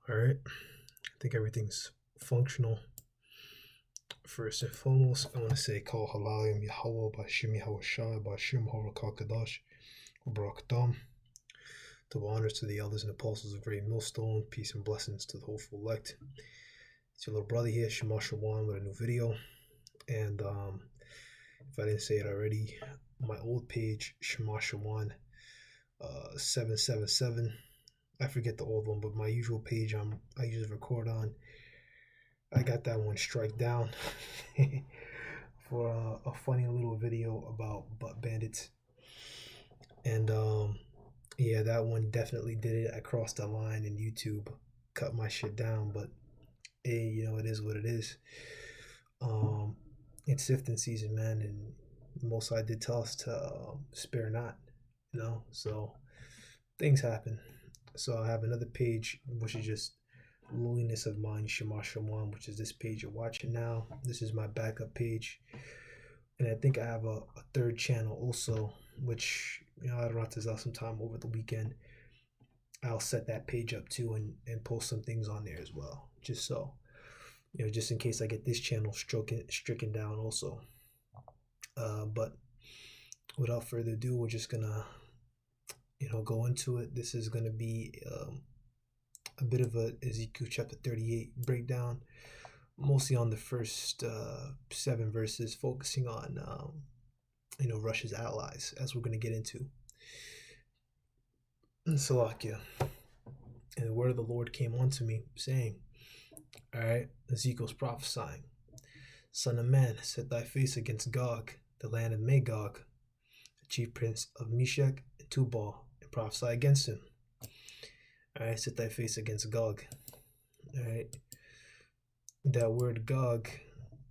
All right. I think everything's functional. First and foremost, I want to say Kal Halalim Yahweh Bashim Yahweh Shai Bashim Horakal Kadash Barakdam. To honors to the elders and apostles of Great Millstone, peace and blessings to the hopeful elect. It's your little brother here, Shema Shawan, with a new video. And if I didn't say it already, my old page, Shema Shawan 777. I forget the old one, but my usual page I usually record on, I got that one strike down for a funny little video about butt bandits. And yeah, that one definitely did it. I crossed the line in YouTube, cut my shit down, but hey, it is what it is. It's sifting season, man, and Most High did tell us to spare not, so things happen. So I have another page, which is just lowliness of mind, Shema Shaman, which is this page you're watching now. This is my backup page. And I think I have a third channel also, which, I don't have to out sometime over the weekend. I'll set that page up too and post some things on there as well. Just so, just in case I get this channel stricken down also. But without further ado, we're just gonna, go into it. This is gonna be a bit of a Ezekiel chapter 38 breakdown, mostly on the first 7 verses, focusing on Russia's allies, as we're going to get into. In Salakia, and the word of the Lord came unto me, saying, all right, Ezekiel's prophesying, Son of man, set thy face against Gog, the land of Magog, the chief prince of Meshech and Tubal, and prophesy against him. All right, set thy face against Gog. All right, that word Gog,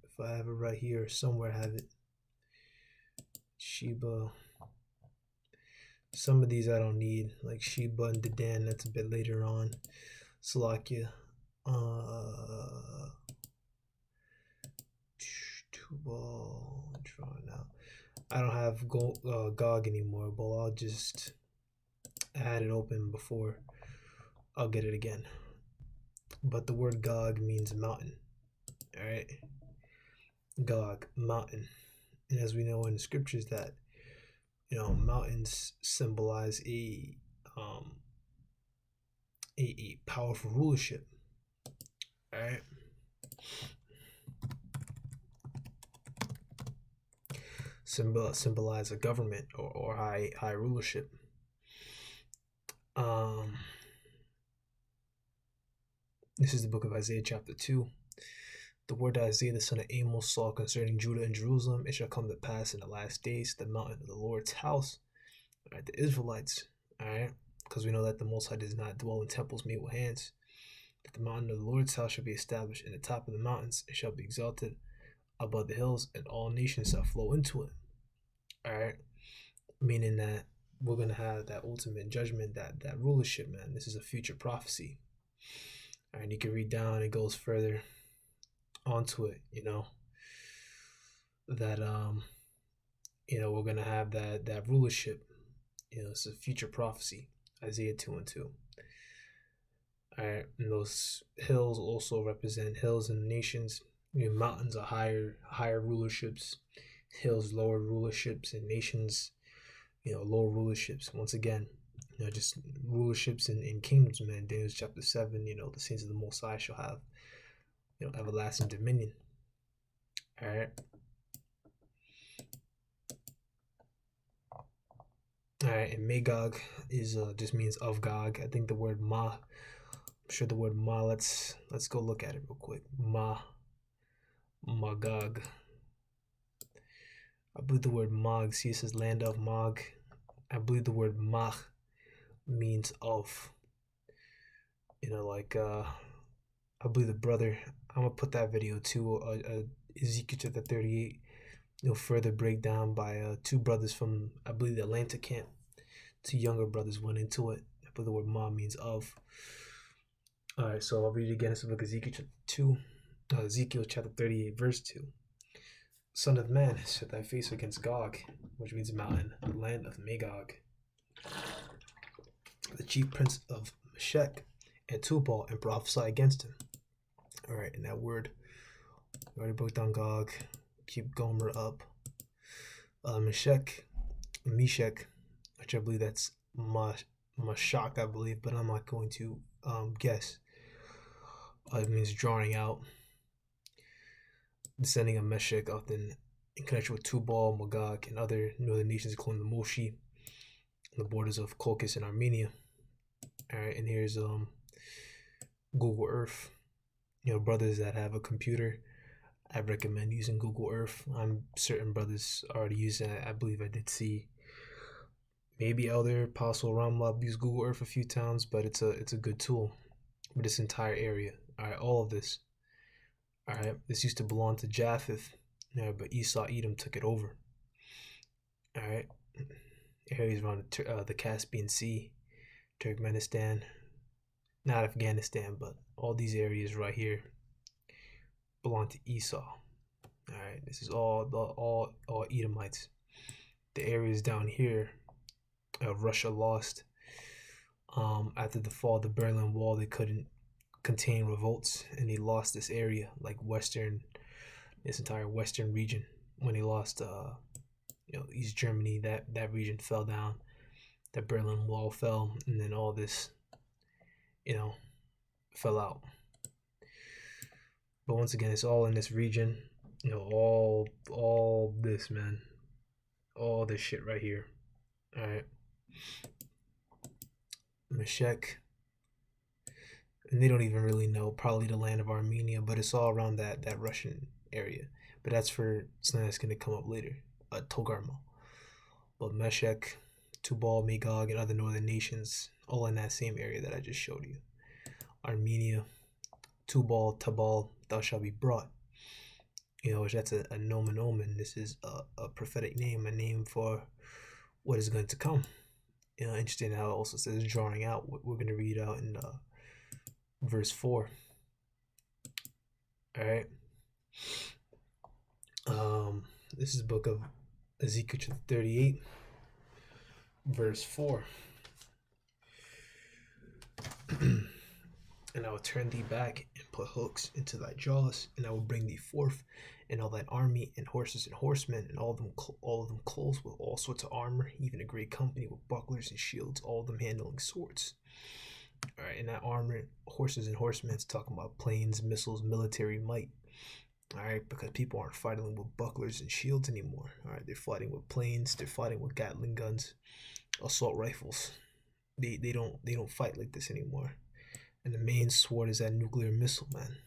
if I have it right here, somewhere I have it. Sheba. Some of these I don't need, like Sheba and Dedan, that's a bit later on. Salakia. Tubal. I'm trying out. I don't have Gog anymore, but I'll just add it open before I'll get it again. But the word Gog means mountain. All right, Gog, mountain. And as we know in the scriptures that mountains symbolize a powerful rulership. All right, symbolize a government or high rulership. This is the book of Isaiah chapter 2. The word that Isaiah the son of Amos saw concerning Judah and Jerusalem, it shall come to pass in the last days, the mountain of the Lord's house, all right, the Israelites, all right, because we know that the Most High does not dwell in temples made with hands, that the mountain of the Lord's house shall be established in the top of the mountains, it shall be exalted above the hills, and all nations shall flow into it. All right, meaning that we're going to have that ultimate judgment, that rulership, man. This is a future prophecy. All right, you can read down, it goes further onto it, that we're gonna have that rulership. It's a future prophecy, Isaiah 2:2. All right, and those hills also represent hills and nations. Mountains are higher rulerships, hills lower rulerships, and nations lower rulerships. Once again, just rulerships in kingdoms, man. Daniel chapter 7, the saints of the Most High shall have everlasting dominion. All right. All right, and Magog is just means of Gog. I think the word Ma. I'm sure the word Ma. Let's go look at it real quick. Magog. I believe the word Mag. See, it says land of Mag. I believe the word Mach means of. I believe the brother. I'm gonna put that video too. Ezekiel chapter 38. Further breakdown by 2 brothers from, I believe, the Atlanta camp. 2 younger brothers went into it. I believe the word Ma means of. All right, so I'll read it again. It's the book of Ezekiel chapter 2. Ezekiel chapter 38, verse 2. Son of man, set thy face against Gog, which means mountain, the land of Magog, the chief prince of Meshech and Tubal and prophesy against him. All right, and that word, we already broke down Gog. Keep Gomer up. Meshach, which I believe that's Mashak, I believe, but I'm not going to guess. It means drawing out. Descending of Meshach, often in connection with Tubal, Magog, and other northern nations, including the Moshi, on the borders of Caucasus and Armenia. All right, and here's Google Earth. Brothers that have a computer, I recommend using Google Earth. I'm certain brothers already use it. I believe I did see maybe Elder Apostle Ramlab use Google Earth a few times, but it's a good tool for this entire area. All right, all of this. All right, this used to belong to Japheth, but Esau, Edom took it over. All right, areas around the Caspian Sea, Turkmenistan, not Afghanistan, but all these areas right here belong to Esau. All right, this is all Edomites. The areas down here, Russia lost. After the fall of the Berlin Wall, they couldn't contain revolts, and they lost this area, like this entire western region. When they lost, East Germany, that region fell down. The Berlin Wall fell, and then all this, fell out. But once again, it's all in this region. All this, man. All this shit right here. All right. Meshach. And they don't even really know, probably the land of Armenia, but it's all around that Russian area. But that's for something that's going to come up later. Togarma. But Meshach, Tubal, Magog, and other northern nations, all in that same area that I just showed you. Armenia, Tubal, Tabal, thou shalt be brought. That's a nomen omen. This is a prophetic name, a name for what is going to come. Interesting how it also says drawing out. We're going to read out in verse 4. All right. This is the book of Ezekiel 38, verse 4. And I will turn thee back and put hooks into thy jaws, and I will bring thee forth, and all thine army, and horses and horsemen, and all of them clothed with all sorts of armor, even a great company with bucklers and shields, all of them handling swords. All right, and that armor, horses and horsemen, is talking about planes, missiles, military might. All right, because people aren't fighting with bucklers and shields anymore. All right, they're fighting with planes, they're fighting with Gatling guns, assault rifles. They don't fight like this anymore. And the main sword is that nuclear missile, man.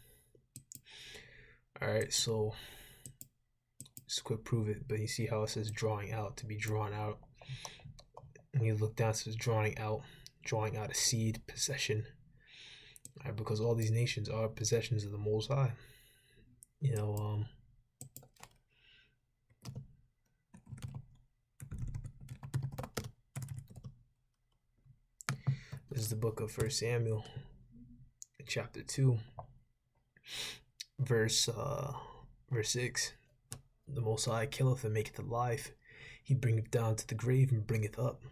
All right, so just quick prove it, but you see how it says drawing out, to be drawn out. When you look down, it says drawing out a seed, possession. All right, because all these nations are possessions of the Most High. This is the book of 1 Samuel, chapter 2, verse 6. The Most High killeth and maketh alive. He bringeth down to the grave and bringeth up.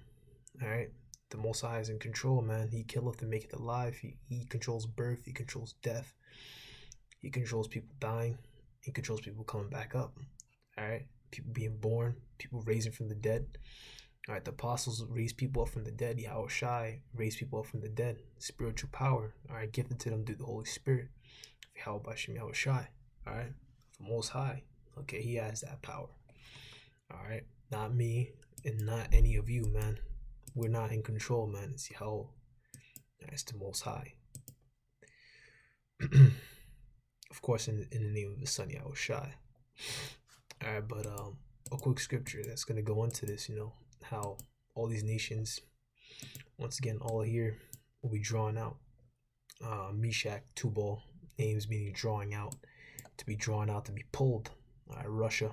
All right. The Most High is in control, man. He killeth and maketh alive. He controls birth. He controls death. He controls people dying. He controls people coming back up. All right. People being born. People raising from the dead. All right. The apostles raised people up from the dead. Yahweh Shai raised people up from the dead. Spiritual power. All right. Gifted to them through the Holy Spirit. Yahweh Bashem Yahweh Shai. All right. The Most High. Okay. He has that power. All right. Not me and not any of you, man. We're not in control, man. It's Yahweh. It's the Most High. Of course, in the name of the Son, Yahweh Shai. All right, but a quick scripture that's going to go into this, how all these nations, once again, all here will be drawn out. Meshach, Tubal, names meaning drawing out, to be drawn out, to be pulled. All right, Russia,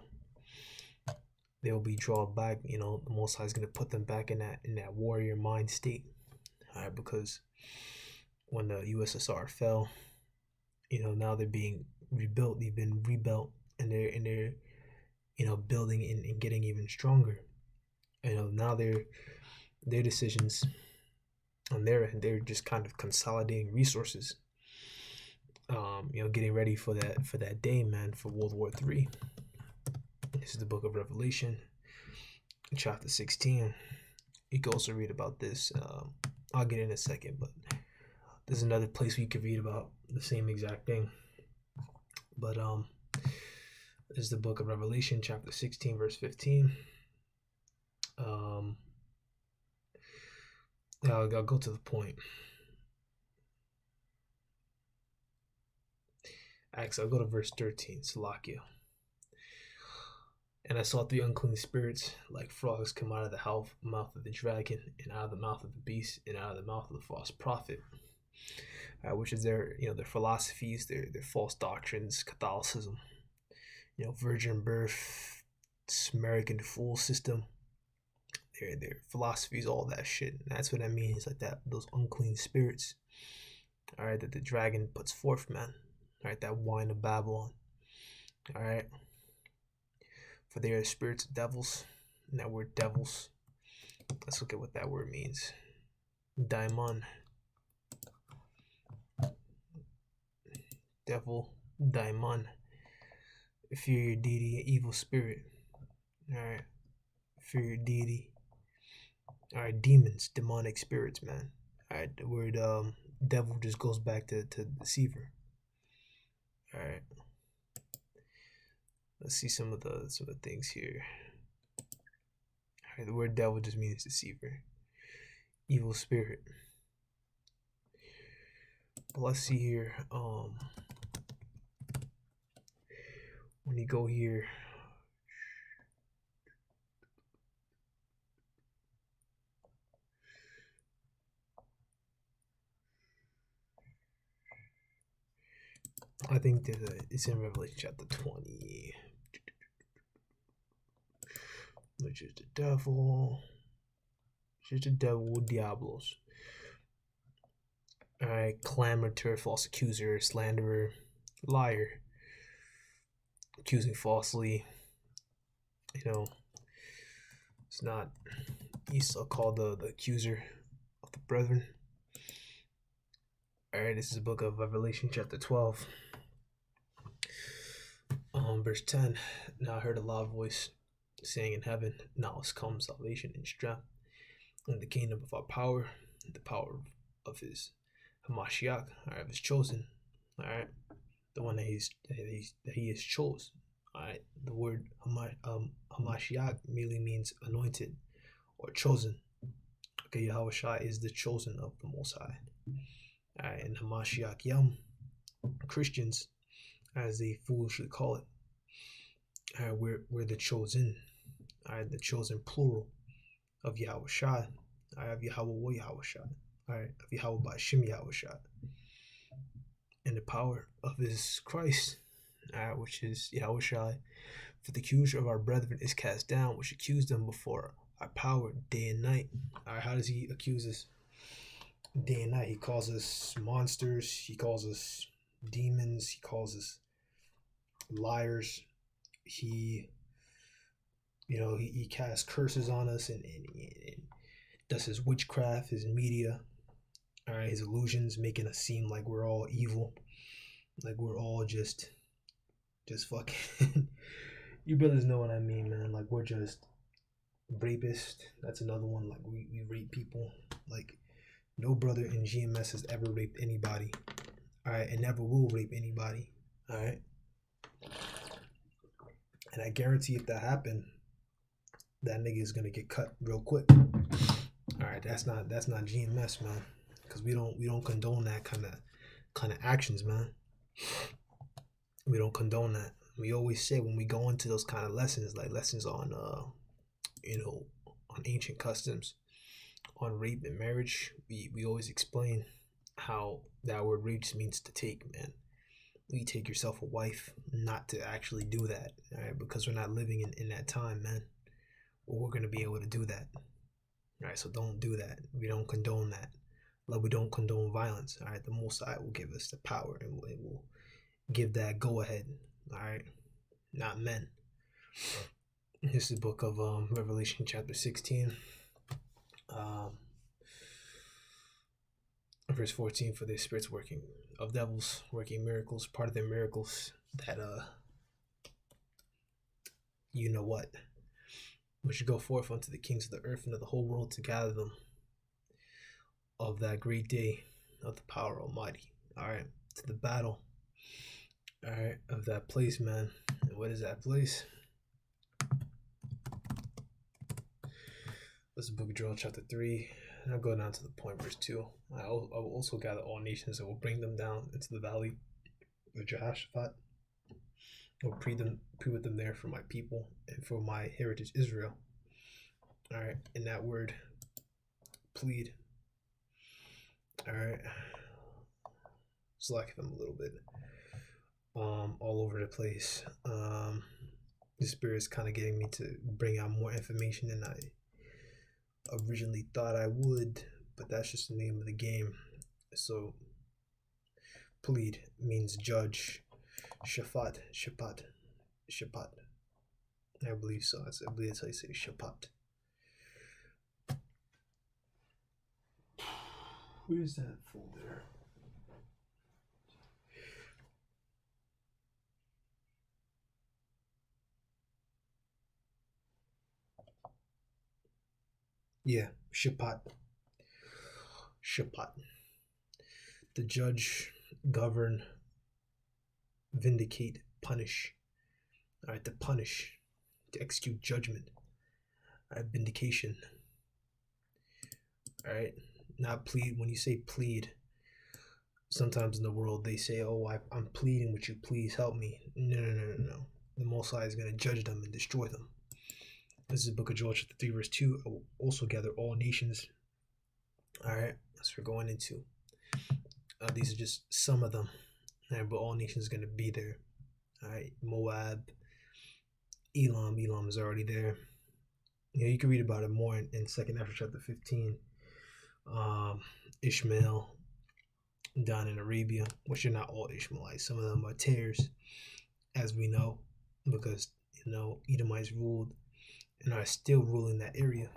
they will be drawn back. The Most High is going to put them back in that warrior mind state. All right, because when the USSR fell, now they're being rebuilt. They've been rebuilt, and they're building and getting even stronger. Now their decisions on their end. They're just kind of consolidating resources. Getting ready for that day, man, for World War III. This is the book of Revelation, chapter 16. You can also read about this. I'll get in a second, but there's another place where you can read about the same exact thing. But this is the book of Revelation, chapter 16, verse 15. I'll go to the point. Actually, I'll go to verse 13, Salakia. And I saw 3 unclean spirits like frogs come out of the mouth of the dragon, and out of the mouth of the beast, and out of the mouth of the false prophet, which is their philosophies, their false doctrines, Catholicism, virgin birth, American fool system, their philosophies, all that shit. And that's what that means, like that, those unclean spirits, all right, that the dragon puts forth, man. All right, that wine of Babylon. All right. For they are spirits of devils. And that word devils, let's look at what that word means. Daimon. Devil, daimon. Inferior deity, evil spirit. Alright. Inferior deity. Alright, demons, demonic spirits, man. Alright, the word devil just goes back to deceiver. Alright. Let's see some of the things here. Alright, the word devil just means deceiver. Evil spirit. But let's see here. When you go here, I think that it's in Revelation chapter 20, which is the devil. Which is the devil, Diablos. Alright, clamorator, false accuser, slanderer, liar, accusing falsely. It's not Esau called the accuser of the brethren. Alright, this is the book of Revelation chapter 12. Verse 10. Now I heard a loud voice saying in heaven, now has come salvation and strength, and the kingdom of our power, the power of his Hamashiach, of his chosen. Alright, the one that he is chosen. Alright, the word Hamashiach merely means anointed or chosen. Okay, Yahushua is the chosen of the Most High. Alright, and Hamashiach Yam, Christians, as they foolishly call it, we're the chosen. Alright, the chosen plural of Yahushua. Of Yahweh Yahushua. Alright, of Yahweh Bashim Yahushua. And the power of his Christ, which is Yahushua. For the accuser of our brethren is cast down, which accused them before our power day and night. Alright, how does he accuse us day and night? He calls us monsters, he calls us demons, he calls us liars. He casts curses on us and does his witchcraft, his media, his illusions, making us seem like we're all evil, like we're all just fucking you brothers know what I mean, man. Like we're just rapists. That's another one. Like we rape people. Like no brother in GMS has ever raped anybody. Alright, and never will rape anybody. Alright. And I guarantee if that happened, that nigga is gonna get cut real quick. Alright, that's not GMS, man. Cause we don't condone that kind of actions, man. We don't condone that. We always say when we go into those kind of lessons, like lessons on on ancient customs, on rape and marriage, we always explain how that word rape means to take, man. You take yourself a wife, not to actually do that, all right? Because we're not living in that time, man. Well, we're going to be able to do that, all right? So don't do that. We don't condone that. Like we don't condone violence, all right? The Most High will give us the power and it will give that go ahead, all right? Not men. This is the book of Revelation chapter 16. Verse 14, for their spirits working, of devils working miracles, part of their miracles that you know what, which should go forth unto the kings of the earth and of the whole world to gather them of that great day of the power almighty. All right, to the battle, all right, of that place, man. And what is that place? This is the book of Joel, chapter 3. And I'll go down to the point, verse 2. I will also gather all nations and will bring them down into the valley of Jehoshaphat. I will plead with them there for my people and for my heritage Israel. All right, in that word, plead. All right, slack them a little bit. All over the place. The Spirit's kind of getting me to bring out more information than I originally thought I would, but that's just the name of the game. So, plead means judge. Shaphat. I believe so. I believe that's how you say Shaphat. Where's that folder? Yeah, Shaphat. The judge, govern, vindicate, punish. All right, to punish, to execute judgment. All right, vindication. All right, not plead. When you say plead, sometimes in the world they say, "Oh, I'm pleading with you. Please help me." No. The Most High is going to judge them and destroy them. This is the book of Joel, chapter 3, verse 2. I will also gather all nations. All right, that's what we're going into. These are just some of them. All right, but all nations are going to be there. All right, Moab, Elam is already there. You can read about it more in 2nd Ezra chapter 15. Ishmael down in Arabia, which are not all Ishmaelites. Some of them are tares, as we know, because Edomites ruled and are still ruling that area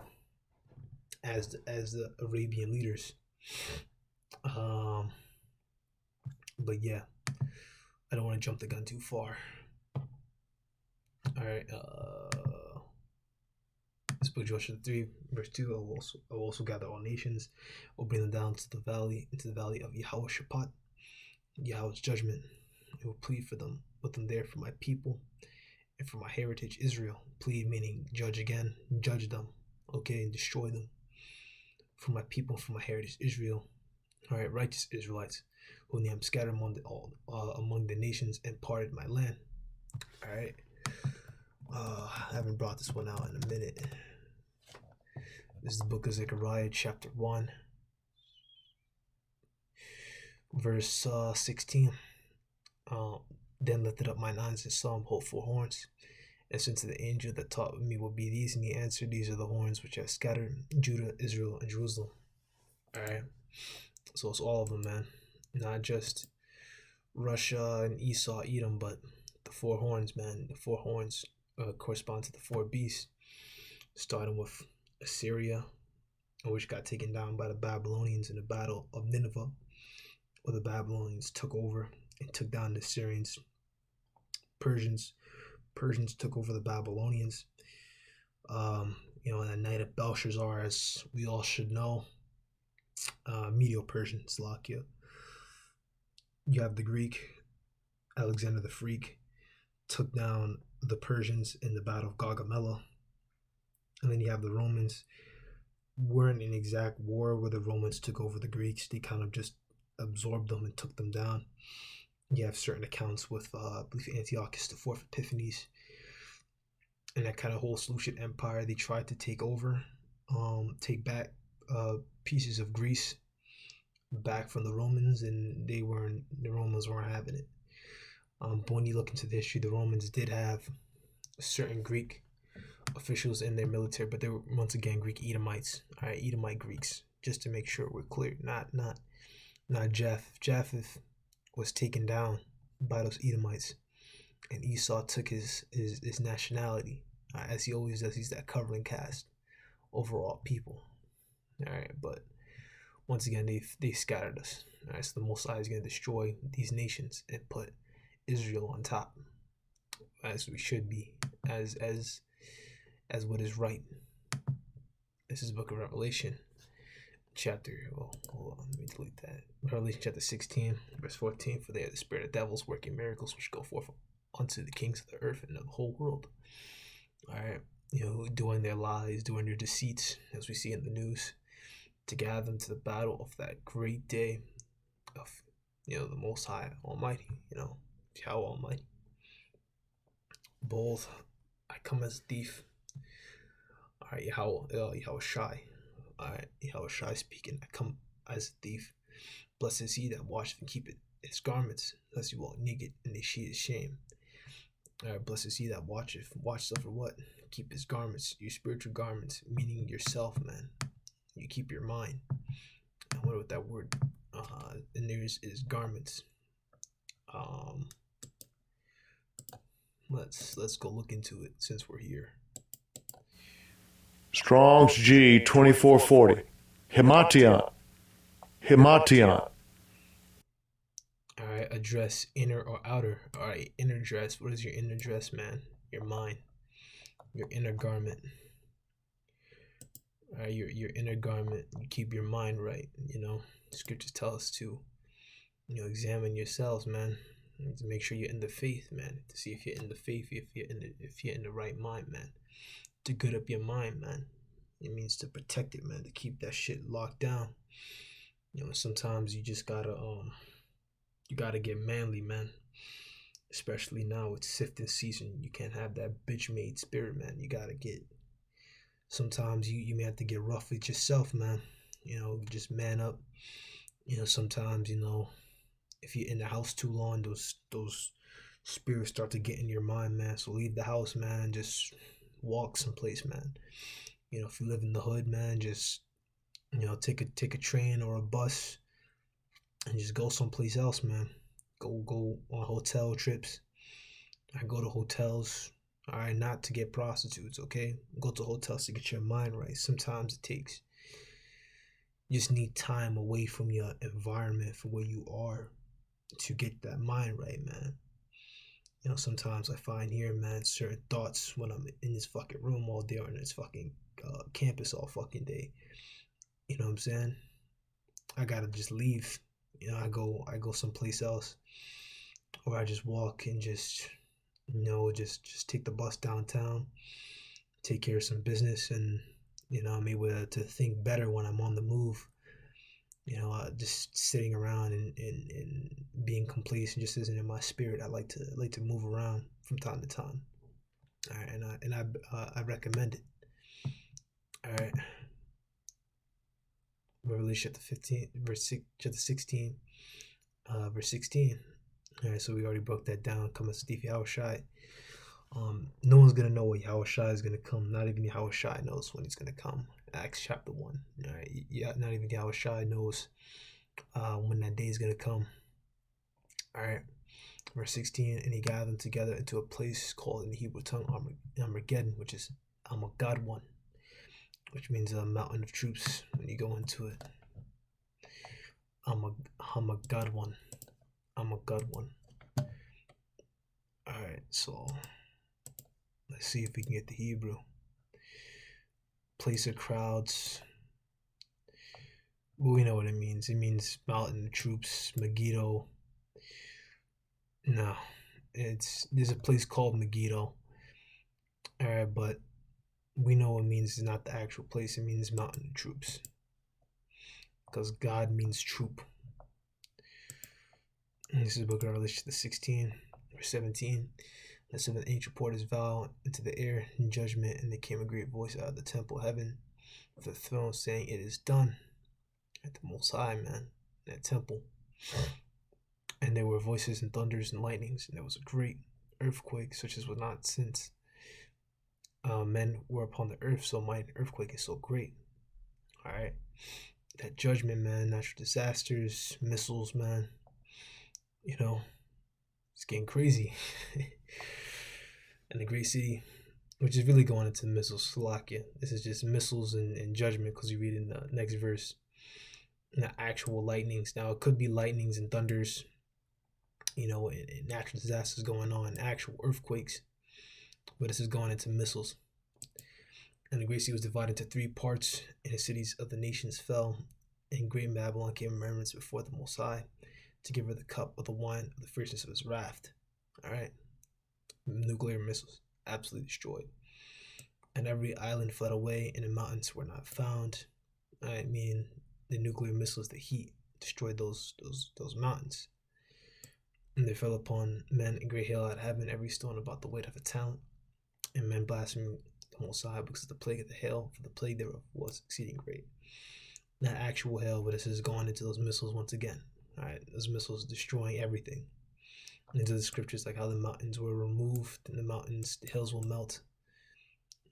as the Arabian leaders. But yeah, I don't want to jump the gun too far. All right, this book Joshua 3 verse 2. I will also gather all nations. We'll bring them down into the valley of Jehoshaphat, Yahweh's judgment. I will plead for them, with them there for my people and for my heritage Israel. Plead meaning judge again, judge them, okay, and destroy them. For my people, for my heritage Israel. All right, righteous Israelites, whom I am scattered among the nations and parted my land. All right. I haven't brought this one out in a minute. This is the book of Zechariah, chapter 1, verse 16. Then lifted up mine eyes and saw him hold 4 horns. And said to the angel that taught me what be these, and he answered, these are the horns which have scattered Judah, Israel, and Jerusalem. All right. So it's all of them, man. Not just Russia and Esau, Edom, but the 4 horns, man. The 4 horns correspond to the 4 beasts, starting with Assyria, which got taken down by the Babylonians in the battle of Nineveh, where the Babylonians took over and took down the Assyrians. Persians took over the Babylonians. The night of Belshazzar, as we all should know, Medo-Persian, Slovakia. You have the Greek, Alexander the Freak, took down the Persians in the battle of Gaugamela. And then you have the Romans. Weren't an exact war where the Romans took over the Greeks. They kind of just absorbed them and took them down. You have certain accounts with, I believe, Antiochus IV Epiphanes and that kind of whole Seleucid Empire. They tried to take over, take back pieces of Greece back from the Romans, and the Romans weren't having it. But when you look into the history, the Romans did have certain Greek officials in their military, but they were once again Greek Edomites. All right, Edomite Greeks, just to make sure we're clear. Not Japheth. Japheth was taken down by those Edomites, and Esau took his nationality, as he always does. He's that covering cast over all people. All right, but Once again, they scattered us. All right, so the Most High is going to destroy these nations and put Israel on top, as we should be, as what is right. This is the Book of Revelation, chapter. Well, hold on, let me delete that. Revelation chapter 16, verse 14. For they are the spirit of devils working miracles, which go forth unto the kings of the earth and of the whole world. All right, doing their lies, doing their deceits, as we see in the news, to gather them to the battle of that great day of, the Most High Almighty, Yahweh Almighty. Bold, I come as a thief. All right, Yahweh Shai. All right, Yahweh Shai speaking. I come as a thief. Blessed is he that watcheth and keepeth his garments, lest he walk naked and they see his shame. All right, blessed is he that watcheth. Watch for what? Keep his garments, your spiritual garments, meaning yourself, man. You keep your mind. I wonder what that word and there's is garments. Let's go look into it since we're here. Strong's G 2440. Himation. All right, address inner or outer. All right, inner dress. What is your inner dress, man? Your mind, your inner garment. All right, your inner garment. You keep your mind right. Scriptures tell us to, examine yourselves, man. To make sure you're in the faith, man. To see if you're in the faith, if you're in the right mind, man. To good up your mind, man. It means to protect it, man. To keep that shit locked down. Sometimes you just gotta get manly, man. Especially now it's sifting season. You can't have that bitch made spirit, man. You gotta get. Sometimes you may have to get rough with yourself, man. Just man up. Sometimes if you're in the house too long, those spirits start to get in your mind, man. So leave the house, man. Just walk someplace, man. If you live in the hood, man, just take a train or a bus and just go someplace else, man. Go on hotel trips. I go to hotels, all right, not to get prostitutes, okay? Go to hotels to get your mind right. Sometimes it takes. You just need time away from your environment, from where you are, to get that mind right, man. Sometimes I find here, man, certain thoughts when I'm in this fucking room all day or in this fucking campus all fucking day. You know what I'm saying? I gotta just leave. I go someplace else, or I just walk and just take the bus downtown, take care of some business, and I'm able to think better when I'm on the move. Just sitting around and being complacent just isn't in my spirit. I like to move around from time to time. All right, and I recommend it. All right. Revelation chapter 15, chapter 16, verse 16. All right, so we already broke that down. Come as Steve Yahushai. No one's gonna know when Yahushai is gonna come. Not even Yahushai knows when he's gonna come. Acts chapter 1. All right, yeah, not even Yahushai knows when that day is gonna come. All right, verse 16. And he gathered them together into a place called in the Hebrew tongue Armageddon, which is Armageddon, which means a mountain of troops. When you go into it, Armageddon. All right, so let's see if we can get the Hebrew. Place of crowds. Well, we know what it means. It means mountain of troops, Megiddo. No, there's a place called Megiddo. All right, but we know it means it's not the actual place. It means mountain of troops, because God means troop. And this is the book of Revelation 16, verse 17. The seventh angel poured his vial into the air in judgment, and there came a great voice out of the temple of heaven of the throne, saying, "It is done." At the Most High, man, that temple. And there were voices and thunders and lightnings, and there was a great earthquake, such as was not since men were upon the earth. So mighty earthquake is so great. All right, that judgment, man, natural disasters, missiles, man. It's getting crazy. And the great city, which is really going into missiles, Slovakia. This is just missiles and judgment, because you read in the next verse. not actual lightnings. Now it could be lightnings and thunders, and natural disasters going on, actual earthquakes, but this is going into missiles. And the Great Sea was divided into three parts, and the cities of the nations fell. And great Babylon came in remembrance before the Most High to give her the cup of the wine of the fierceness of his wrath. All right, nuclear missiles absolutely destroyed, and every island fled away, and the mountains were not found. I mean, the nuclear missiles, the heat destroyed those mountains, and they fell upon men in great hail out of heaven, every stone about the weight of a talent, and men blasphemed the Most High because of the plague of the hail, for the plague thereof was exceeding great. Not actual hail, but this is going into those missiles once again. All right, those missiles destroying everything. Into the scriptures, like how the mountains were removed, and the hills will melt.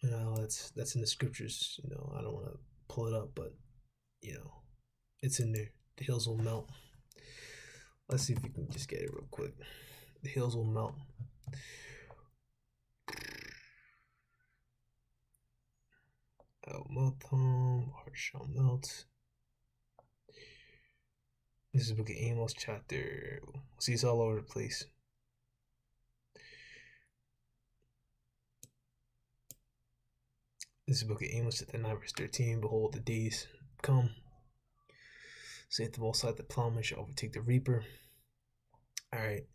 That's in the scriptures. I don't want to pull it up, but it's in there. The hills will melt. Let's see if we can just get it real quick. The hills will melt. I'll melt them. Heart shall melt. This is the book of Amos, chapter. See, it's all over the place. This is the book of Amos, chapter 9, verse 13. Behold, the days come, saith the Most High, the plowman shall overtake the reaper. All right.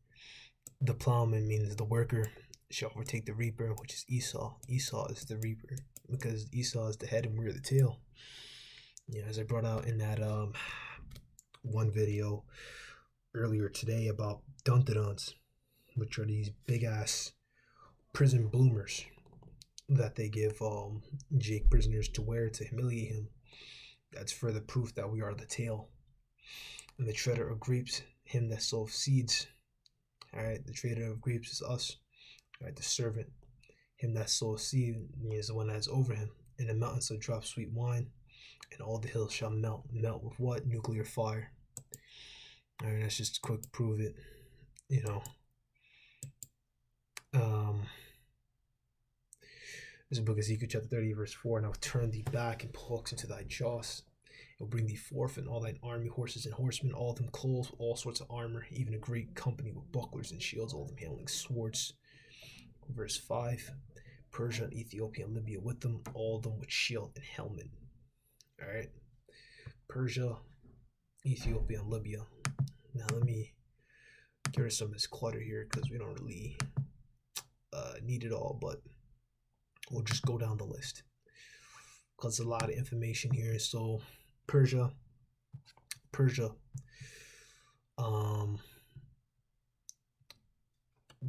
The plowman means the worker shall overtake the reaper, which is Esau. Esau is the reaper because Esau is the head and we're the tail. As I brought out in that one video earlier today about duntadons, which are these big ass prison bloomers that they give Jake prisoners to wear to humiliate him. That's further proof that we are the tail. And the treader of grapes, him that soweth seeds. All right, the trader of grapes is us. All right, the servant, him that soweth seed is the one that is over him. And the mountains shall drop sweet wine, and all the hills shall melt. Melt with what? Nuclear fire. All right, that's just to quick prove it. This is book of Ezekiel chapter 30 verse 4. And I will turn thee back and pluck into thy jaws. It will bring thee forth, and all thine army, horses and horsemen, all of them clothed with all sorts of armor, even a great company with bucklers and shields, all of them handling swords. Verse 5. Persia and Ethiopia and Libya with them, all of them with shield and helmet. All right. Persia, Ethiopia, and Libya. Now let me get rid of some of this clutter here because we don't really need it all, but we'll just go down the list because there's a lot of information here. So Persia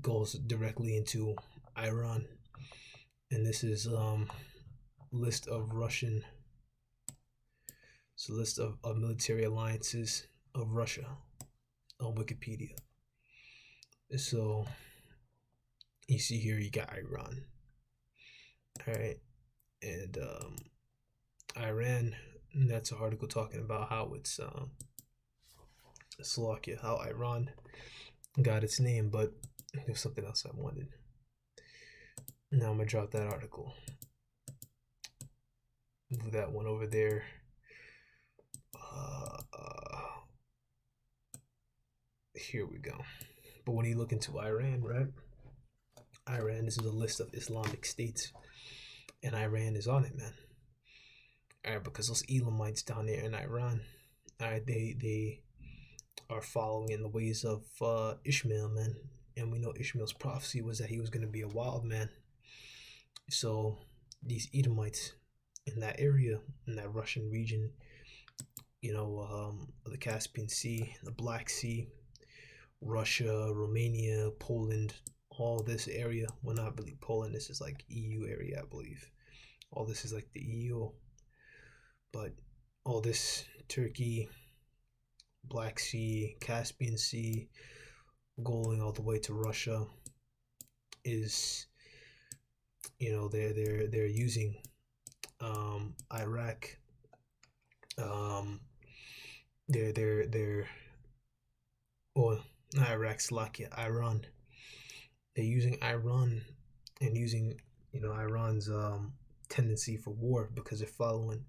goes directly into Iran, and this is list of Russian. It's a list of military alliances of Russia on Wikipedia. So you see here you got Iran. All right, and Iran. And that's an article talking about how it's Slovakia, how Iran got its name, but there's something else I wanted. Now I'm gonna drop that article. Move that one over there. Here we go. But when you look into Iran, right? Iran, this is a list of Islamic states, and Iran is on it, man. All right, because those Elamites down there in Iran, all right, they are following in the ways of Ishmael, man. And we know Ishmael's prophecy was that he was going to be a wild man. So these Edomites in that area, in that Russian region, the Caspian Sea, the Black Sea, Russia, Romania, Poland, all this area. Well, not really Poland. This is like EU area, I believe. All this is like the EU. But all this Turkey, Black Sea, Caspian Sea, going all the way to Russia is, they're using Iraq. Not Iraq, Slovakia, Iran. They're using Iran and using Iran's tendency for war because they're following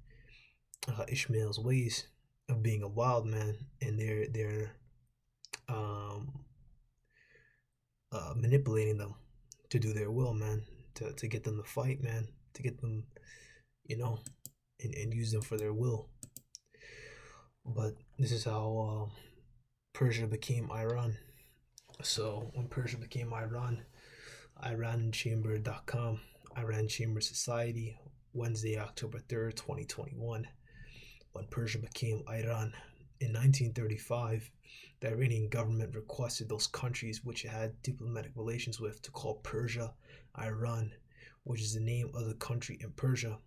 Ishmael's ways, of being a wild man, and they're um, manipulating them to do their will, man, to get them to fight, man, to get them, you know, and use them for their will. But this is how Persia became Iran. So when Persia became Iran, IranChamber.com, Iran Chamber Society, Wednesday, October 3rd, 2021. When Persia became Iran in 1935, the Iranian government requested those countries which it had diplomatic relations with to call Persia Iran, which is the name of the country in Persia.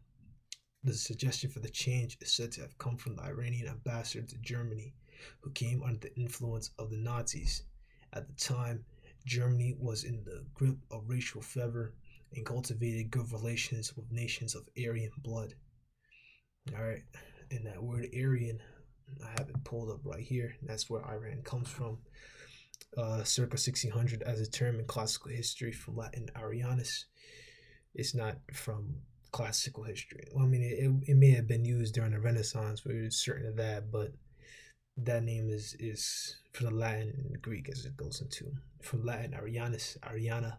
The suggestion for the change is said to have come from the Iranian ambassador to Germany, who came under the influence of the Nazis. At the time, Germany was in the grip of racial fervor and cultivated good relations with nations of Aryan blood. All right, and that word Aryan, I have it pulled up right here. That's where Iran comes from. Circa 1600 as a term in classical history from Latin Arianus. It's not from classical history. Well, I mean, it may have been used during the Renaissance. We're certain of that, but that name is from the Latin and Greek as it goes into. From Latin Arianus, Ariana,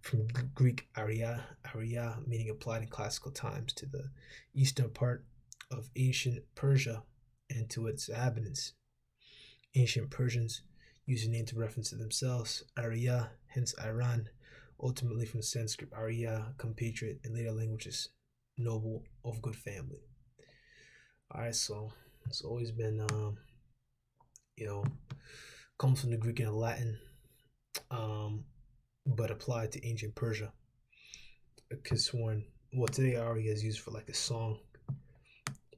from Greek aria, aria, meaning applied in classical times to the eastern part of ancient Persia and to its inhabitants. Ancient Persians used the name to reference to themselves, Arya, hence Iran, ultimately from Sanskrit Arya, compatriot, in later languages, noble of good family. All right, so it's always been, you know, comes from the Greek and Latin, but applied to ancient Persia. Because when, well, today Arya is used for like a song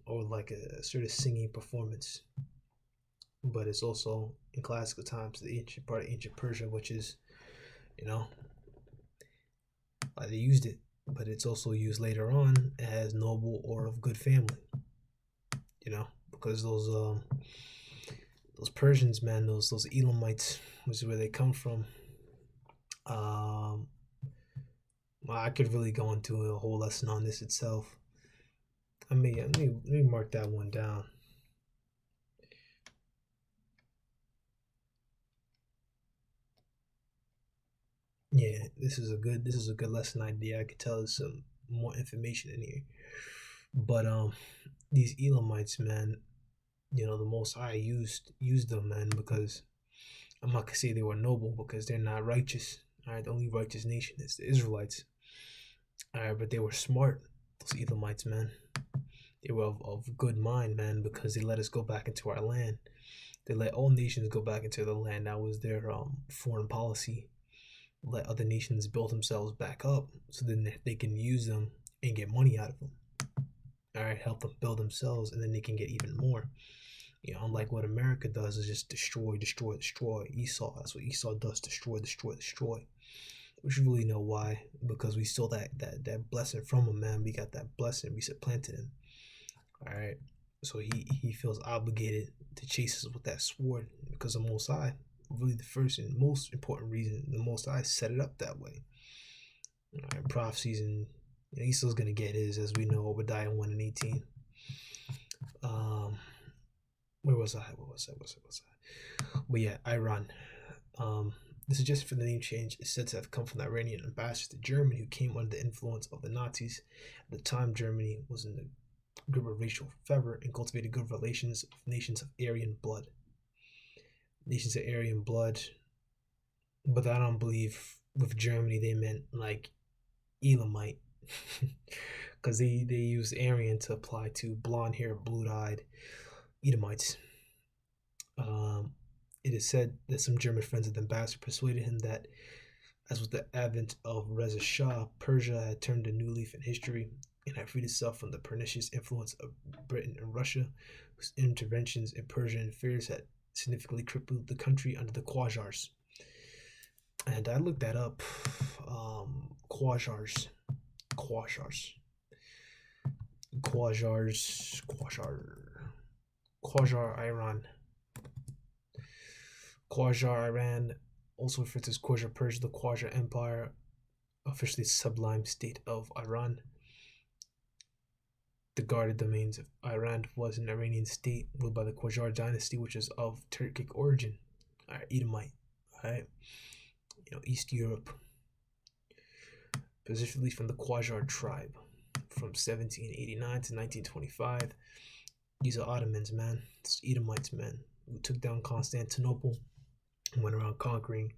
or like a sort of singing performance, but it's also in classical times the ancient part of ancient Persia, which is, you know, they used it, but it's also used later on as noble or of good family. You know, because those Persians, man, those Elamites, which is where they come from. I could really go into a whole lesson on this itself. Let me mark that one down. Yeah, this is a good lesson idea. I could tell there's some more information in here. But these Elamites, man, you know, the Most High used them, man, because I'm not gonna say they were noble because they're not righteous. All right, the only righteous nation is the Israelites. All right, but they were smart. Those Edomites, man, they were of good mind, man, because they let us go back into our land. They let all nations go back into the land. That was their foreign policy. Let other nations build themselves back up, so then they can use them and get money out of them. All right, help them build themselves, and then they can get even more. You know, unlike what America does is just destroy, destroy, destroy. Esau, that's what Esau does: destroy, destroy, destroy. We should really know why, because we stole that blessing from him, man. We got that blessing, we supplanted him. All right, so he feels obligated to chase us with that sword because the Most High, really the first and most important reason, the Most High set it up that way. All right, prophecies, and Esau's gonna get his, as we know, Obadiah 1:18. Where was I? But yeah, Iran. The suggestion for the name change is said to have come from the Iranian ambassador to Germany, who came under the influence of the Nazis. At the time, Germany was in the grip of racial fervor and cultivated good relations with nations of Aryan blood. Nations of Aryan blood, but I don't believe with Germany they meant like Elamite, because they use Aryan to apply to blonde hair, blue eyed Edomites. It is said that some German friends of the ambassador persuaded him that, as with the advent of Reza Shah, Persia had turned a new leaf in history and had freed itself from the pernicious influence of Britain and Russia, whose interventions in Persian affairs had significantly crippled the country under the Qajars. And I looked that up. Qajars. Qajars. Qajars. Qajar. Qajar Iran. Qajar Iran, also referred to as Qajar Persia, the Qajar Empire, officially sublime state of Iran. The guarded domains of Iran was an Iranian state ruled by the Qajar dynasty, which is of Turkic origin. All right, Edomite. All right, East Europe, specifically from the Qajar tribe, from 1789 to 1925. These are Ottomans, man. It's Edomites, man, who took down Constantinople and went around conquering,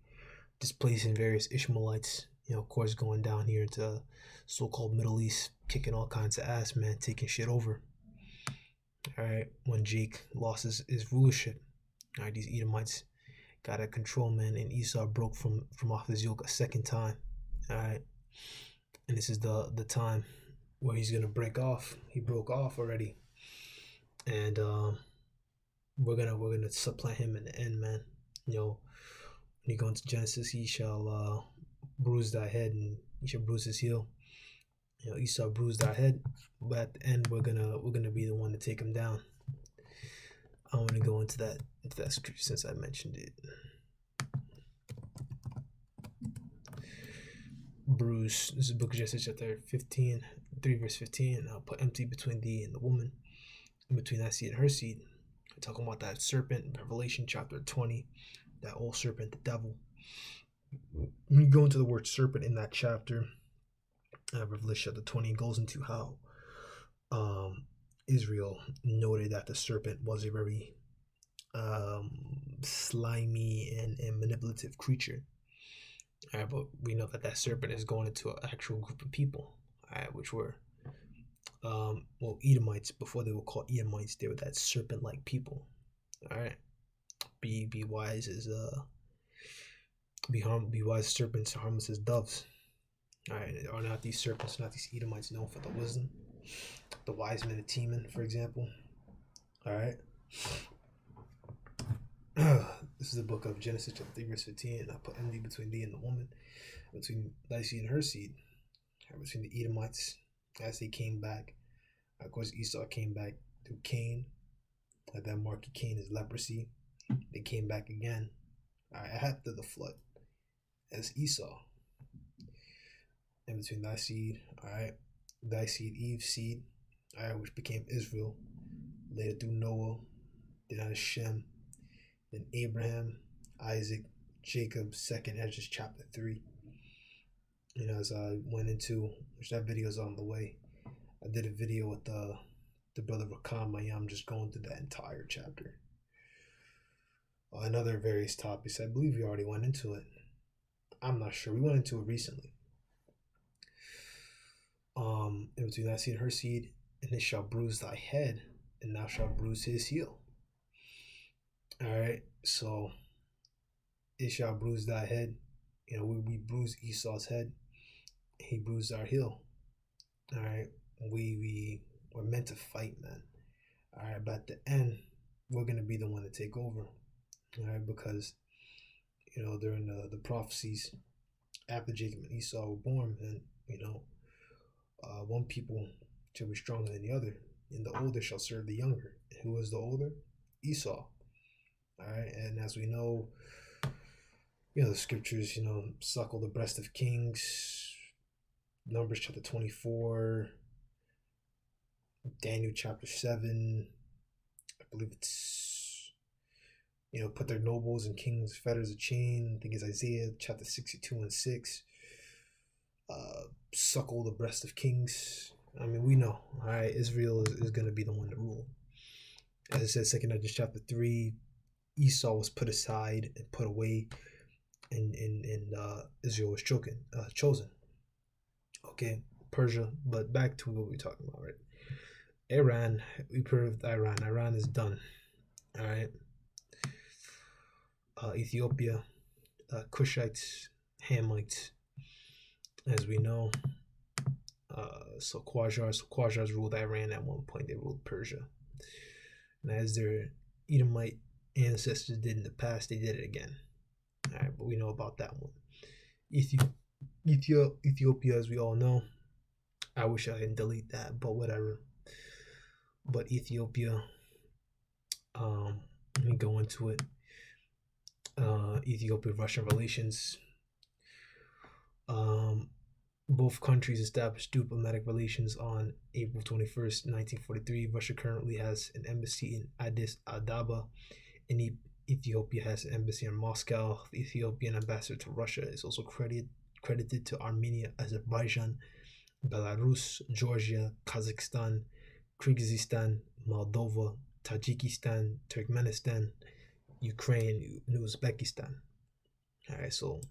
displacing various Ishmaelites. Of course, going down here into so-called Middle East, kicking all kinds of ass, man, taking shit over. All right, when Jake lost his rulership, all right, these Edomites got out of control, man, and Esau broke from off his yoke a second time. All right, and this is the time where he's gonna break off. He broke off already, and we're gonna supplant him in the end, man. When you go into Genesis, he shall bruise thy head, and he shall bruise his heel. Esau bruised our head, but at the end we're gonna be the one to take him down. I want to go into that scripture since I mentioned it. Bruce, this is the book of Genesis chapter 15, 3 verse 15. I'll put empty between thee and the woman, and between thy seed and her seed. I'm talking about that serpent in Revelation chapter 20, that old serpent, the devil. When you go into the word serpent in that chapter, Revelation chapter 20 goes into how Israel noted that the serpent was a very slimy and manipulative creature. All right, but we know that serpent is going into an actual group of people, all right, which were Edomites. Before they were called Edomites, they were that serpent-like people. All right, be wise as be wise as serpents, harmless as doves. All right, are not these serpents, not these Edomites known for the wisdom, the wise men of Teman, for example? All right. This is the book of Genesis chapter 3 verse 15, and I put enmity between thee and the woman, between thy seed and her seed, between the Edomites as they came back. Of course, Esau came back through Cain. That mark of Cain is leprosy. They came back again, all right, after the flood as Esau. And between thy seed, all right, thy seed, Eve's seed, all right, which became Israel, later through Noah, then out of Shem, then Abraham, Isaac, Jacob, 2nd Ezra chapter 3. As I went into, which that video is on the way, I did a video with the brother Rakam Mayam, just going through that entire chapter. And other various topics. I believe we already went into it. I'm not sure. We went into it recently. In between thy seed and her seed, and it shall bruise thy head, and thou shalt bruise his heel. All right, so it shall bruise thy head. We bruise Esau's head. He bruised our heel. All right, we were meant to fight, man. All right, but at the end, we're gonna be the one to take over. All right, because during the prophecies after Jacob and Esau were born, and one people shall be stronger than the other, and the older shall serve the younger. And who is the older? Esau. All right, and as we know, the scriptures, suckle the breast of kings. Numbers chapter 24, Daniel chapter 7. I believe it's, put their nobles and kings fetters of chain. I think it's Isaiah chapter 62 and 6. Suckle the breast of kings. I mean, we know, all right, Israel is going to be the one to rule. As it says, 2nd Ezra chapter 3, Esau was put aside and put away, and Israel was chosen. Okay, Persia, but back to what we're talking about, right? Iran, we proved Iran. Iran is done, all right? Ethiopia, Cushites, Hamites, as we know. So Qajars ruled Iran at one point. They ruled Persia. And as their Edomite ancestors did in the past, they did it again. All right, but we know about that one. Ethiopia, as we all know. I wish I didn't delete that, but whatever. But Ethiopia, let me go into it. Ethiopia-Russian relations. Both countries established diplomatic relations on April 21st, 1943. Russia currently has an embassy in Addis Ababa, and Ethiopia has an embassy in Moscow. The Ethiopian ambassador to Russia is also credited to Armenia, Azerbaijan, Belarus, Georgia, Kazakhstan, Kyrgyzstan, Moldova, Tajikistan, Turkmenistan, Ukraine, and Uzbekistan. All right, so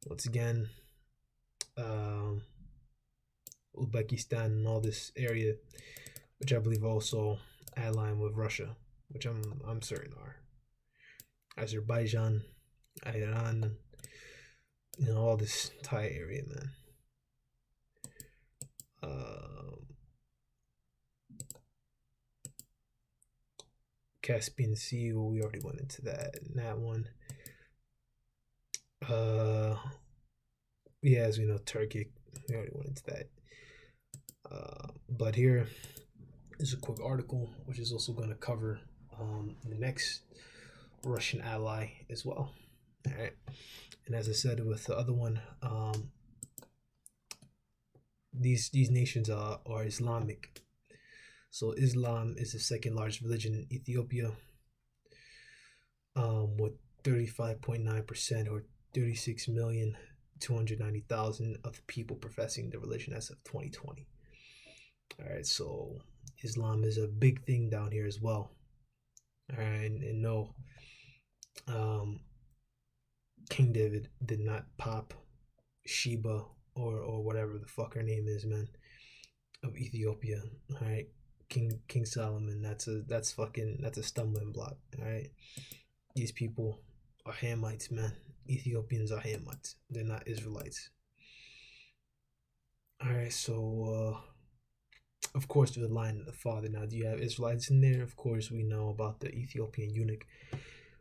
once again, um, Uzbekistan and all this area, which I believe also align with Russia, which I'm certain are Azerbaijan, Iran, all this Thai area, man. Caspian Sea, well, we already went into that one. Yeah, as we know, Turkey, we already went into that. But here is a quick article, which is also going to cover the next Russian ally as well. All right, and as I said with the other one, these nations are Islamic. So Islam is the second largest religion in Ethiopia, with 35.9% or 36,290,000 of the people professing the religion as of 2020. All right, so Islam is a big thing down here as well. All right, and no, King David did not pop Sheba or whatever the fuck her name is, man, of Ethiopia. All right, King Solomon. That's a stumbling block. All right, these people are Hamites, man. Ethiopians are Hamites. They're not Israelites. All right, so of course, to the line of the father. Now, do you have Israelites in there? Of course, we know about the Ethiopian eunuch,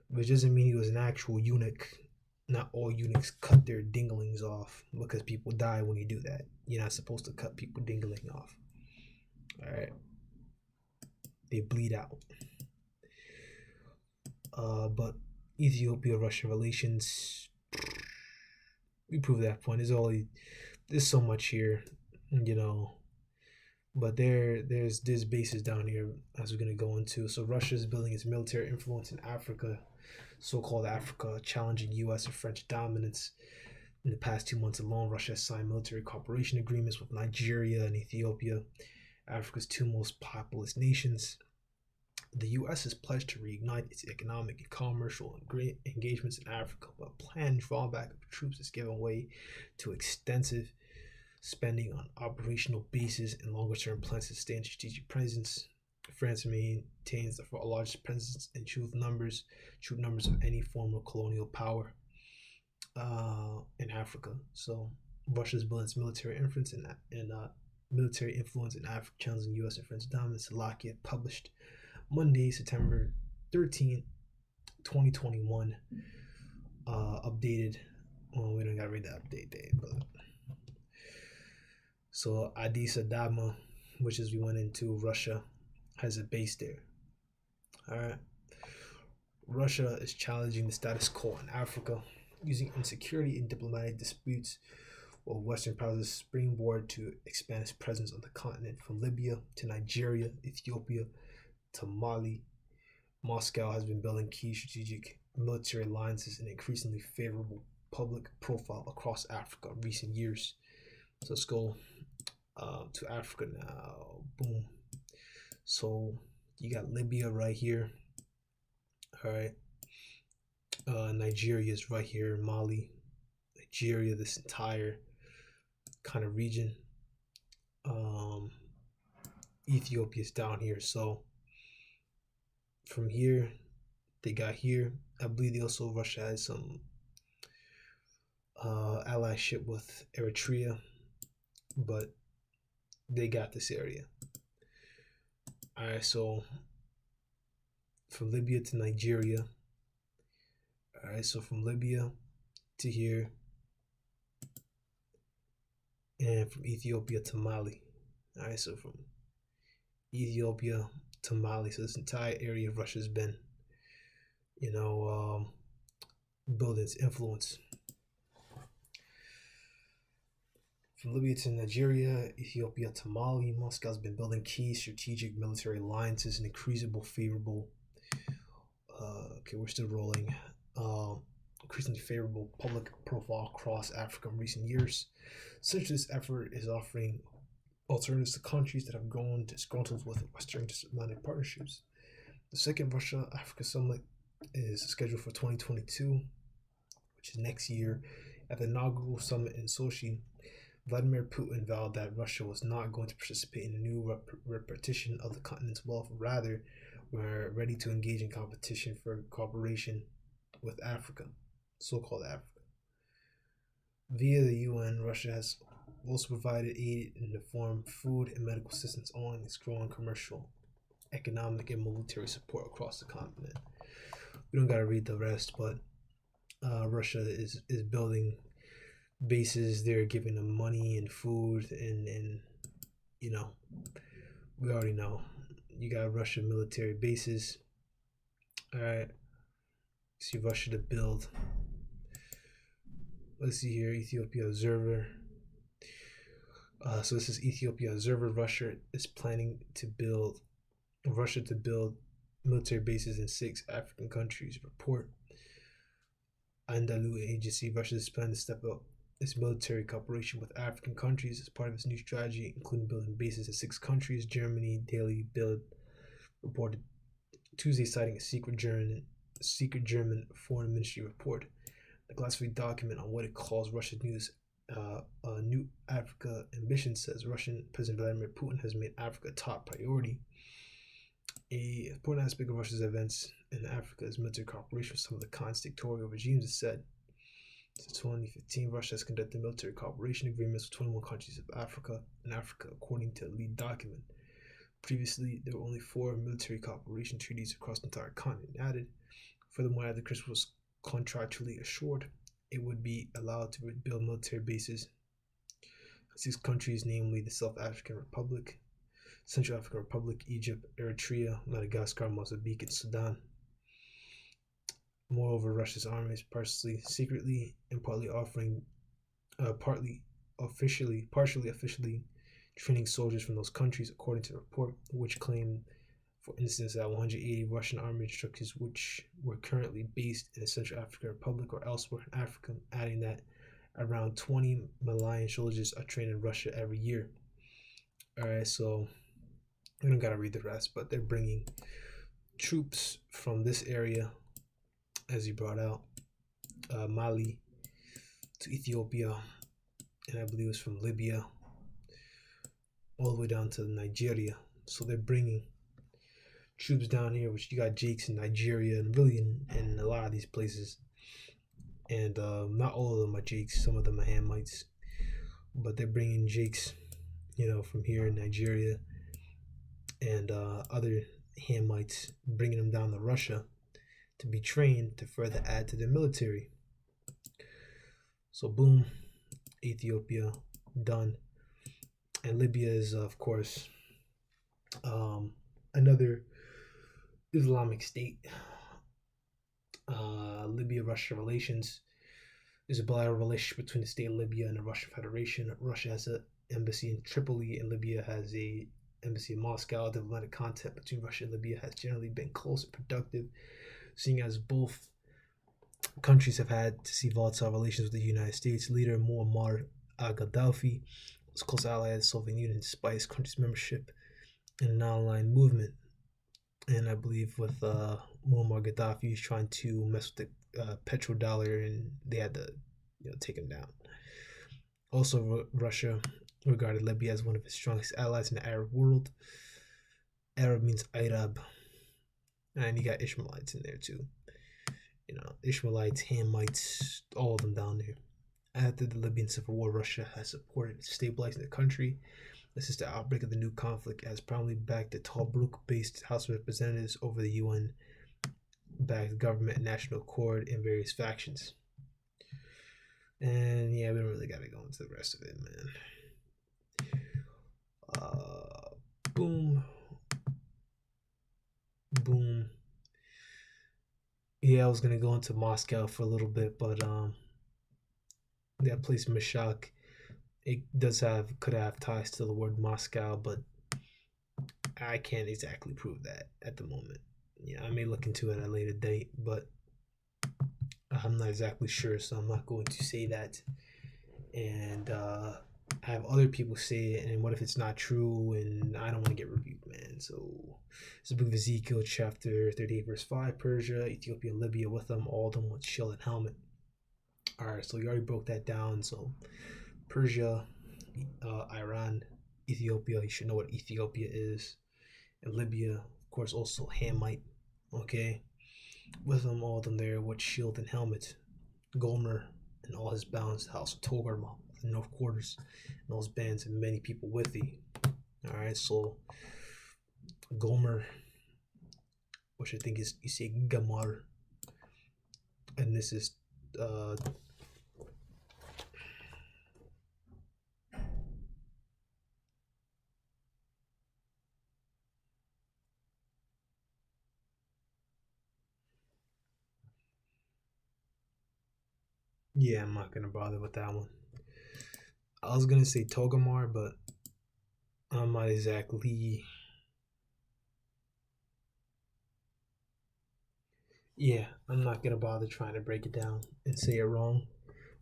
which doesn't mean he was an actual eunuch. Not all eunuchs cut their dinglings off because people die when you do that. You're not supposed to cut people dingling off. All right, they bleed out. But Ethiopia-Russia relations, we prove that point. There's so much here, but there's bases down here as we're gonna go into. So Russia is building its military influence in Africa, so-called Africa, challenging U.S. and French dominance. In the past 2 months alone, Russia has signed military cooperation agreements with Nigeria and Ethiopia, Africa's two most populous nations. The U.S. has pledged to reignite its economic and commercial engagements in Africa, but planned drawback of troops has given way to extensive spending on operational bases and longer-term plans to stay in strategic presence. France maintains the largest presence in troop numbers of any former colonial power in Africa. So Russia's building its military influence in Africa, challenging U.S. and French dominance. Slovakia published Monday, September 13th, 2021, updated. Well, we don't gotta read the update date, but so Addis Ababa, which is we went into Russia, has a base there. All right. Russia is challenging the status quo in Africa, using insecurity in diplomatic disputes, while Western powers springboard to expand its presence on the continent from Libya to Nigeria, Ethiopia to Mali. Moscow has been building key strategic military alliances and increasingly favorable public profile across Africa in recent years. So let's go to Africa now. Boom. So you got Libya right here. All right. Nigeria is right here. Mali, Nigeria, this entire kind of region. Ethiopia is down here. So from here, they got here. I believe Russia has some allyship with Eritrea, but they got this area. All right, so from Libya to Nigeria. All right, so from Libya to here, and from Ethiopia to Mali. All right, so from Ethiopia to Mali. So this entire area of Russia's been, building its influence. From Libya to Nigeria, Ethiopia to Mali, Moscow's been building key strategic military alliances and increasingly favorable. Okay, we're still rolling. Increasingly favorable public profile across Africa in recent years. Such this effort is offering alternatives to countries that have grown disgruntled with Western Atlantic partnerships. The second Russia Africa summit is scheduled for 2022, which is next year. At the inaugural summit in Sochi, Vladimir Putin vowed that Russia was not going to participate in a new repartition of the continent's wealth. Rather, we're ready to engage in competition for cooperation with Africa, so-called Africa. Via the UN, Russia has also provided aid in the form of food and medical assistance, owing its growing commercial, economic, and military support across the continent. We don't got to read the rest, but Russia is building bases. They're giving them money and food, and you know, we already know. You got Russian military bases. All right, see Russia to build. Let's see here, Ethiopia Observer. So this is Ethiopia Observer. Russia to build military bases in 6 African countries. Report. Andalu agency. Russia is planning to step up its military cooperation with African countries as part of its new strategy, including building bases in 6 countries. Germany Daily Bild reported Tuesday, citing a secret German foreign ministry report. The classified document on what it calls Russia's new Africa ambition says Russian President Vladimir Putin has made Africa a top priority. A important aspect of Russia's events in Africa is military cooperation with some of the continent's dictatorial regimes, it said. Since 2015, Russia has conducted military cooperation agreements with 21 countries of Africa, according to a lead document. Previously, there were only 4 military cooperation treaties across the entire continent added. Furthermore, as the Christian was contractually assured, it would be allowed to build military bases in 6 countries, namely the South African Republic, Central African Republic, Egypt, Eritrea, Madagascar, Mozambique, and Sudan. Moreover, Russia's army is partially secretly and partially officially training soldiers from those countries, according to the report, which claimed, for instance, that 180 Russian army instructors which were currently based in the Central African Republic or elsewhere in Africa, adding that around 20 Malian soldiers are trained in Russia every year. Alright, so we don't gotta read the rest, but they're bringing troops from this area, as he brought out, Mali to Ethiopia, and I believe it was from Libya all the way down to Nigeria. So they're bringing troops down here, which you got Jakes in Nigeria and really in a lot of these places. And not all of them are Jakes, some of them are Hamites, but they're bringing Jakes, from here in Nigeria, and other Hamites, bringing them down to Russia to be trained to further add to their military. So boom, Ethiopia done. And Libya is, of course, another Islamic state. Libya-Russia relations is a bilateral relationship between the state of Libya and the Russian Federation. Russia has an embassy in Tripoli, and Libya has a embassy in Moscow. Diplomatic contact between Russia and Libya has generally been close and productive, seeing as both countries have had to see volatile relations with the United States. Leader Muammar Gaddafi was a close ally of the Soviet Union despite his country's membership in an online movement. And I believe with Muammar Gaddafi, he was trying to mess with the petrodollar, and they had to take him down. Also, Russia regarded Libya as one of its strongest allies in the Arab world. Arab means Arab, and you got Ishmaelites in there too. Ishmaelites, Hamites, all of them down there. After the Libyan civil war, Russia has supported stabilizing the country. This is the outbreak of the new conflict, as promptly backed the Tobruk-based House of Representatives over the UN-backed government and national accord in various factions. And yeah, we don't really gotta go into the rest of it, man. Boom. Boom. Yeah, I was gonna go into Moscow for a little bit, but that place Mashhad It could have ties to the word Moscow, but I can't exactly prove that at the moment. Yeah, I may look into it at a later date, but I'm not exactly sure, so I'm not going to say that. And have other people say it, and what if it's not true? And I don't want to get rebuked, man. So it's the book of Ezekiel, chapter 38, verse 5. Persia, Ethiopia, Libya with them, all of them with shield and helmet. All right, so you already broke that down. So Persia, Iran, Ethiopia. You should know what Ethiopia is. And Libya, of course, also Hamite. Okay, with them, all of them there with shield and helmet. Gomer and all his bounds, the house of Togarma, the north quarters, and those bands, and many people with thee. All right, so Gomer, which I think is you say Gamar, and this is uh, yeah, I'm not gonna bother with that one. I was gonna say Togamar, but I'm not exactly. Yeah, I'm not gonna bother trying to break it down and say it wrong.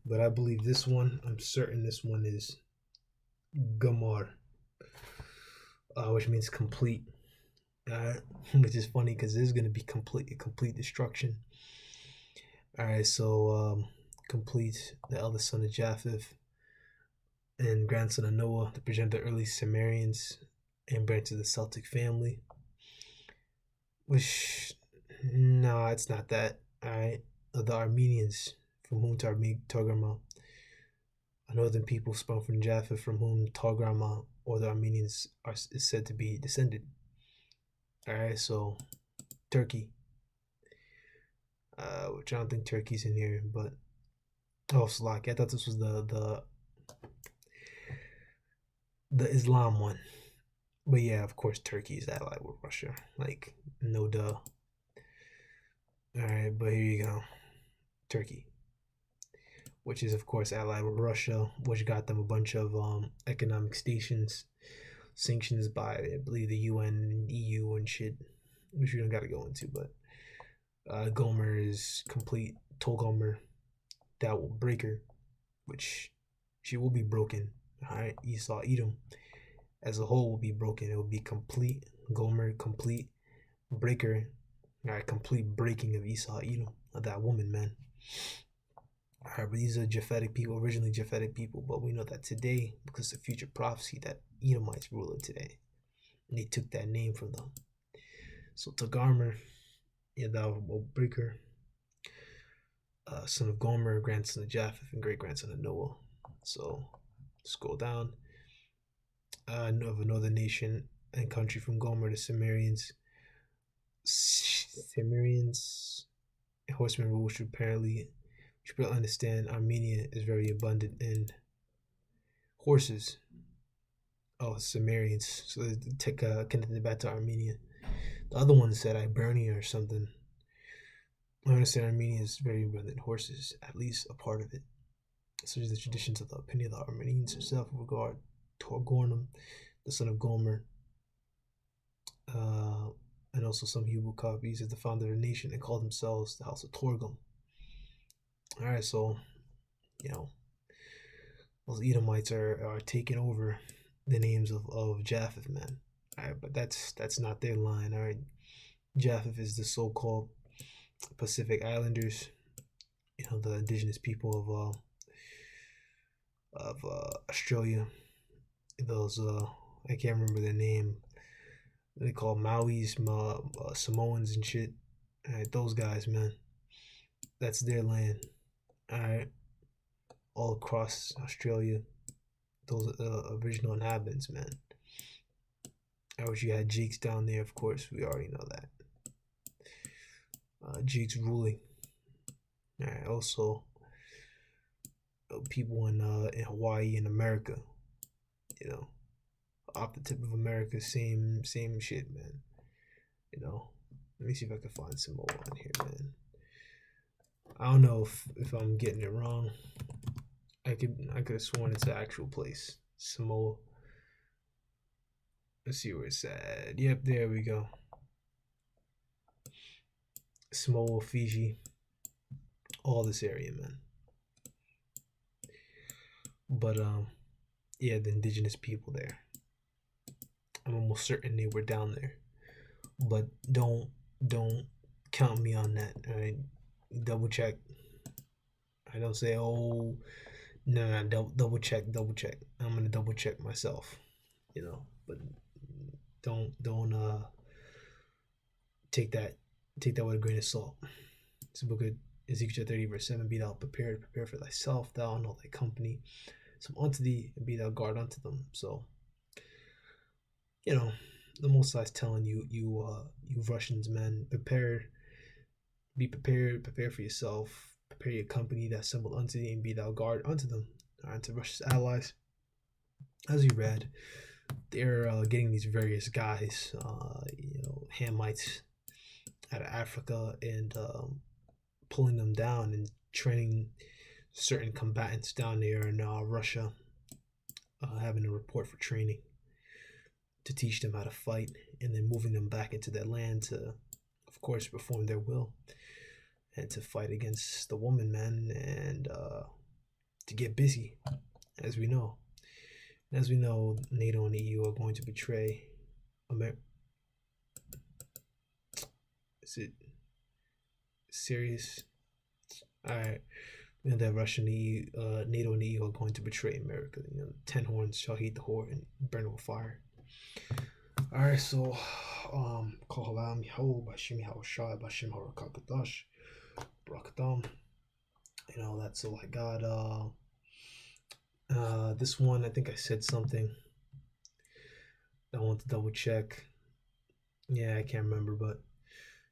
But I believe this one. I'm certain this one is Gamar, which means complete. Which is funny because this is gonna be complete destruction. All right, so complete the eldest son of Japheth and grandson of Noah, the progenitor of the early Sumerians and branch of the Celtic family. Which, no, it's not that. All right, the Armenians, from whom Togarma, a northern people sprung from Japheth, from whom Togarma or the Armenians is said to be descended. All right, so Turkey, which I don't think Turkey's in here, but Slovakia. I thought this was the Islam one. But yeah, of course, Turkey is allied with Russia. Like, no duh. Alright, but here you go. Turkey, which is, of course, allied with Russia, which got them a bunch of economic stations, sanctions by, I believe, the UN and EU and shit, which we don't got to go into. But Gomer is complete. Tolgomer, that will break her, which she will be broken. Alright, Esau, Edom as a whole will be broken. It will be complete. Gomer, complete breaker. Alright, complete breaking of Esau, Edom, of that woman, man. Alright, but these are Japhetic people, originally Japhetic people, but we know that today, because of future prophecy, that Edomites rule it today. And they took that name from them. So Togarmer, yeah, that will breaker. Son of Gomer, grandson of Japheth, and great grandson of Noah. So scroll down. Of another nation and country from Gomer, the Sumerians. Horsemen rule, which apparently, you should understand, Armenia is very abundant in horses. Oh, Sumerians. So they take connected back to Armenia. The other one said Hibernia or something. I understand Armenia is very abundant in horses, at least a part of it. Such as the traditions of the opinion of the Armenians himself with regard to Gornum, the son of Gomer, and also some Hebrew copies as the founder of the nation and called themselves the House of Torgum. All right, so you know those Edomites are taking over the names of Japheth, man. All right, but that's not their line. All right, Japheth is the so-called Pacific Islanders, the indigenous people of Australia. Those I can't remember their name. They call Maui's, Samoans and shit. All right, those guys, man. That's their land. All right, all across Australia, those original inhabitants, man. I wish you had Jakes down there, of course. We already know that. Jakes ruling. All right, also people in Hawaii and America, off the tip of America, same shit, man. Let me see if I can find some more on here, man. I don't know if I'm getting it wrong. I could have sworn it's the actual place. Samoa. Let's see where it's at. Yep, there we go. Samoa, Fiji, all this area, man. But yeah, the indigenous people there. I'm almost certain they were down there. But don't count me on that. All right, double check. I don't say, oh, no, double check, double check. I'm gonna double check myself, But don't take that take that with a grain of salt. It's the book of Ezekiel 30 verse 7. Be thou prepared, prepare for thyself, thou and all thy company. So unto thee, and be thou guard unto them. So the Most High is telling you Russians, man, be prepared, prepare for yourself, prepare your company that assembled unto thee, and be thou guard unto them. All right, to Russia's allies. As we read, they're getting these various guys, Hamites out of Africa, and pulling them down and training certain combatants down there in Russia, having a report for training to teach them how to fight, and then moving them back into their land to, of course, perform their will and to fight against the woman, man, and to get busy, as we know. As we know, NATO and the EU are going to betray America. Is it serious? All right. That Russia and the NATO and the EU are going to betray America. 10 horns shall heat the whore and burn it with fire. All right, so Kohalam Yahoo Bashim Yahushai Bashim Harakakadash Brakatam. That's all I got. This one, I think I said something. I want to double check. Yeah, I can't remember, but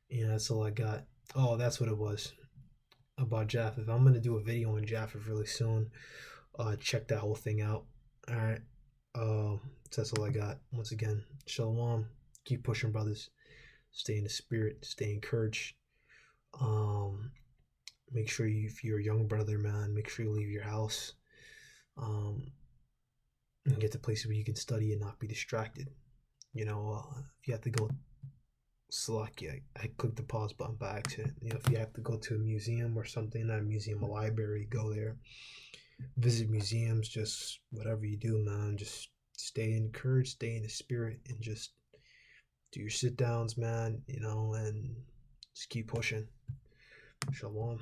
that's all I got. Oh, that's what it was about Japheth. I'm gonna do a video on Japheth really soon. Check that whole thing out. All right. So that's all I got. Once again, shalom. Keep pushing, brothers. Stay in the spirit. Stay encouraged. Make sure if you're a young brother, man, make sure you leave your house. And get to places where you can study and not be distracted. If you have to go, select, I clicked the pause button by accident. If you have to go to a museum or something, not a museum, a library, go there. Visit museums, just whatever you do, man, just stay encouraged, stay in the spirit, and just do your sit downs, man, and just keep pushing. Shalom.